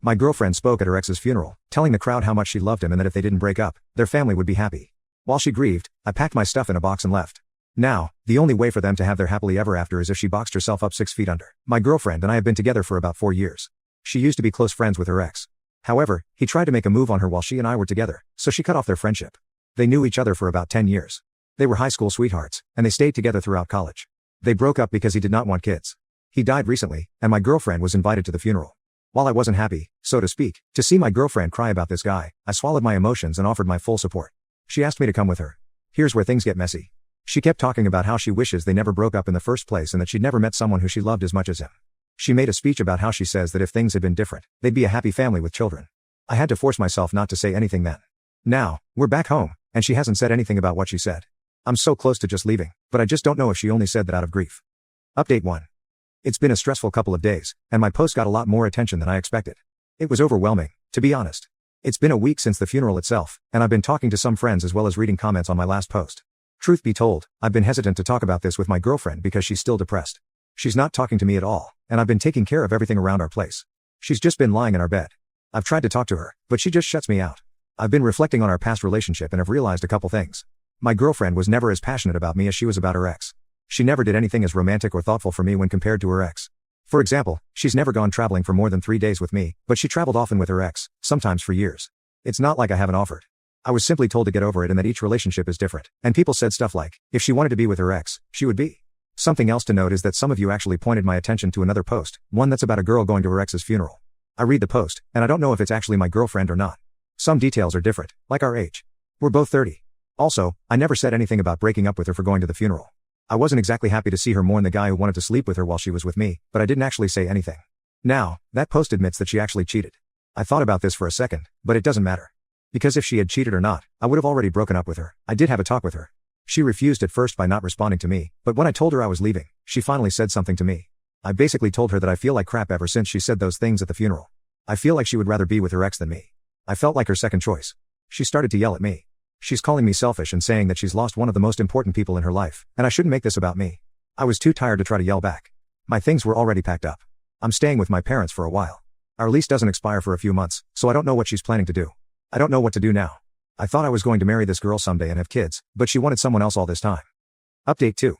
My girlfriend spoke at her ex's funeral, telling the crowd how much she loved him and that if they didn't break up, their family would be happy. While she grieved, I packed my stuff in a box and left. Now, the only way for them to have their happily ever after is if she boxed herself up 6 feet under. My girlfriend and I have been together for about 4 years. She used to be close friends with her ex. However, he tried to make a move on her while she and I were together, so she cut off their friendship. They knew each other for about 10 years. They were high school sweethearts, and they stayed together throughout college. They broke up because he did not want kids. He died recently, and my girlfriend was invited to the funeral. While I wasn't happy, so to speak, to see my girlfriend cry about this guy, I swallowed my emotions and offered my full support. She asked me to come with her. Here's where things get messy. She kept talking about how she wishes they never broke up in the first place and that she'd never met someone who she loved as much as him. She made a speech about how she says that if things had been different, they'd be a happy family with children. I had to force myself not to say anything then. Now, we're back home, and she hasn't said anything about what she said. I'm so close to just leaving, but I just don't know if she only said that out of grief. Update 1. It's been a stressful couple of days, and my post got a lot more attention than I expected. It was overwhelming, to be honest. It's been a week since the funeral itself, and I've been talking to some friends as well as reading comments on my last post. Truth be told, I've been hesitant to talk about this with my girlfriend because she's still depressed. She's not talking to me at all, and I've been taking care of everything around our place. She's just been lying in our bed. I've tried to talk to her, but she just shuts me out. I've been reflecting on our past relationship and have realized a couple things. My girlfriend was never as passionate about me as she was about her ex. She never did anything as romantic or thoughtful for me when compared to her ex. For example, she's never gone traveling for more than 3 days with me, but she traveled often with her ex, sometimes for years. It's not like I haven't offered. I was simply told to get over it and that each relationship is different, and people said stuff like, if she wanted to be with her ex, she would be. Something else to note is that some of you actually pointed my attention to another post, one that's about a girl going to her ex's funeral. I read the post, and I don't know if it's actually my girlfriend or not. Some details are different, like our age. We're both 30. Also, I never said anything about breaking up with her for going to the funeral. I wasn't exactly happy to see her mourn the guy who wanted to sleep with her while she was with me, but I didn't actually say anything. Now, that post admits that she actually cheated. I thought about this for a second, but it doesn't matter. Because if she had cheated or not, I would have already broken up with her. I did have a talk with her. She refused at first by not responding to me, but when I told her I was leaving, she finally said something to me. I basically told her that I feel like crap ever since she said those things at the funeral. I feel like she would rather be with her ex than me. I felt like her second choice. She started to yell at me. She's calling me selfish and saying that she's lost one of the most important people in her life, and I shouldn't make this about me. I was too tired to try to yell back. My things were already packed up. I'm staying with my parents for a while. Our lease doesn't expire for a few months, so I don't know what she's planning to do. I don't know what to do now. I thought I was going to marry this girl someday and have kids, but she wanted someone else all this time. Update 2.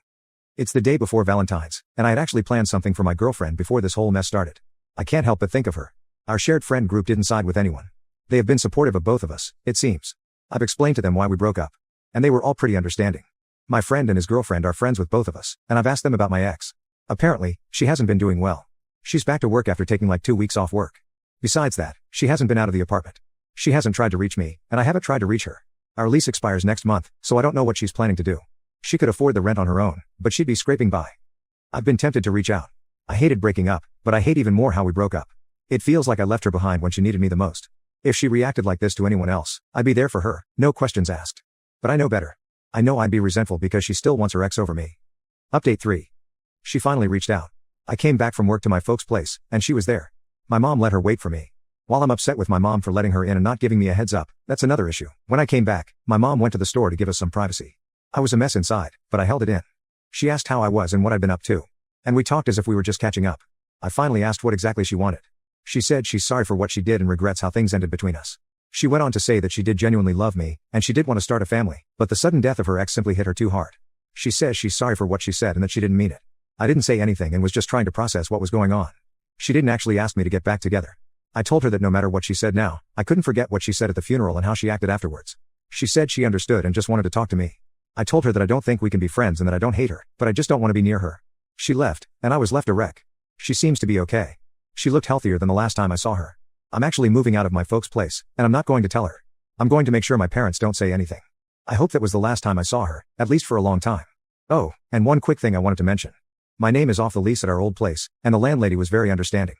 It's the day before Valentine's, and I had actually planned something for my girlfriend before this whole mess started. I can't help but think of her. Our shared friend group didn't side with anyone. They have been supportive of both of us, it seems. I've explained to them why we broke up, and they were all pretty understanding. My friend and his girlfriend are friends with both of us, and I've asked them about my ex. Apparently, she hasn't been doing well. She's back to work after taking like 2 weeks off work. Besides that, she hasn't been out of the apartment. She hasn't tried to reach me, and I haven't tried to reach her. Our lease expires next month, so I don't know what she's planning to do. She could afford the rent on her own, but she'd be scraping by. I've been tempted to reach out. I hated breaking up, but I hate even more how we broke up. It feels like I left her behind when she needed me the most. If she reacted like this to anyone else, I'd be there for her, no questions asked. But I know better. I know I'd be resentful because she still wants her ex over me. Update 3. She finally reached out. I came back from work to my folks' place, and she was there. My mom let her wait for me. While I'm upset with my mom for letting her in and not giving me a heads up, that's another issue. When I came back, my mom went to the store to give us some privacy. I was a mess inside, but I held it in. She asked how I was and what I'd been up to. And we talked as if we were just catching up. I finally asked what exactly she wanted. She said she's sorry for what she did and regrets how things ended between us. She went on to say that she did genuinely love me, and she did want to start a family, but the sudden death of her ex simply hit her too hard. She says she's sorry for what she said and that she didn't mean it. I didn't say anything and was just trying to process what was going on. She didn't actually ask me to get back together. I told her that no matter what she said now, I couldn't forget what she said at the funeral and how she acted afterwards. She said she understood and just wanted to talk to me. I told her that I don't think we can be friends and that I don't hate her, but I just don't want to be near her. She left, and I was left a wreck. She seems to be okay. She looked healthier than the last time I saw her. I'm actually moving out of my folks' place, and I'm not going to tell her. I'm going to make sure my parents don't say anything. I hope that was the last time I saw her, at least for a long time. Oh, and one quick thing I wanted to mention. My name is off the lease at our old place, and the landlady was very understanding.